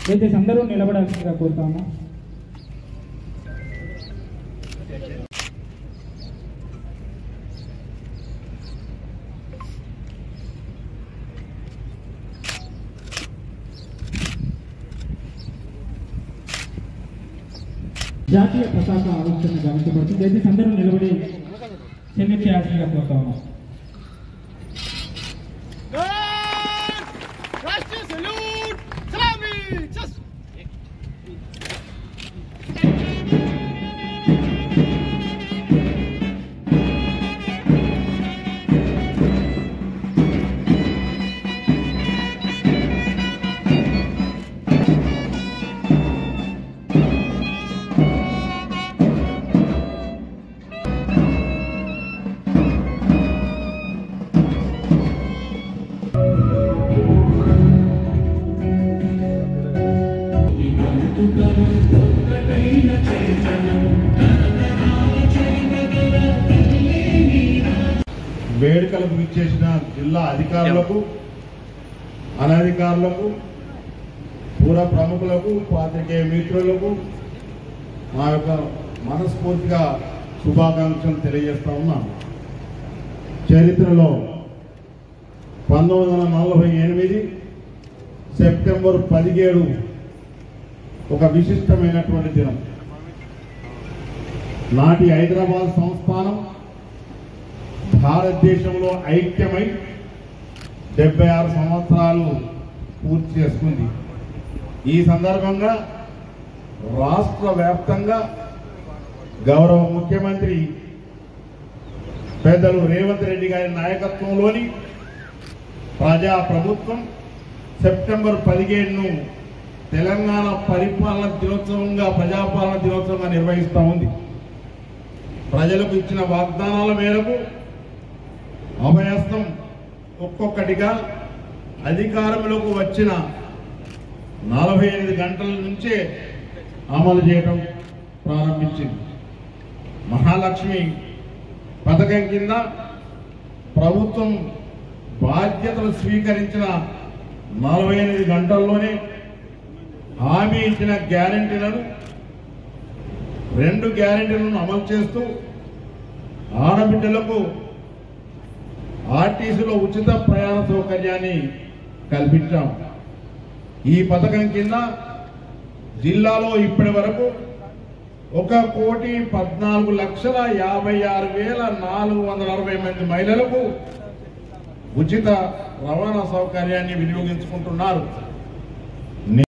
దయచేసి అందరూ నిలబడాల్సిందిగా కోరుతాము. జాతీయ పతాక ఆవిష్కరణ గావించబడుతుంది. దయచేసి అందరూ నిలబడి సెల్యూట్ చేయాల్సిందిగా కోరుతాము. వేడుకలకు విచ్చేసిన జిల్లా అధికారులకు, అనధికారులకు, పూర ప్రముఖులకు, పాత్రికేయ మిత్రులకు మా యొక్క మనస్ఫూర్తిగా శుభాకాంక్షలు తెలియజేస్తా ఉన్నాను. చరిత్రలో 1948 సెప్టెంబర్ 17 ఒక విశిష్టమైనటువంటి దినం. నాటి హైదరాబాద్ సంస్థానం భారతదేశంలో ఐక్యమై 76 సంవత్సరాలు పూర్తి చేసుకుంది. ఈ సందర్భంగా రాష్ట్ర వ్యాప్తంగా గౌరవ ముఖ్యమంత్రి పెద్దలు రేవంత్ రెడ్డి గారి నాయకత్వంలోని ప్రజా ప్రభుత్వం సెప్టెంబర్ 17ను తెలంగాణ పరిపాలన దినోత్సవంగా, ప్రజాపాలన దినోత్సవంగా నిర్వహిస్తూ ఉంది. ప్రజలకు ఇచ్చిన వాగ్దానాల మేరకు అభయస్తం ఒక్కొక్కటిగా అధికారంలోకి వచ్చిన 48 గంటల నుంచే అమలు చేయడం ప్రారంభించింది. మహాలక్ష్మి పథకం కింద ప్రభుత్వం బాధ్యతలు స్వీకరించిన 48 గంటల్లోనే హామీ ఇచ్చిన గ్యారెంటీలను 2 గ్యారెంటీలను అమలు చేస్తూ ఆడబిడ్డలకు ఆర్టీసీలో ఉచిత ప్రయాణ సౌకర్యాన్ని కల్పించాం. ఈ పథకం కింద జిల్లాలో ఇప్పటి వరకు 1,14,56,460 మంది మహిళలకు ఉచిత రవాణా సౌకర్యాన్ని వినియోగించుకుంటున్నారు.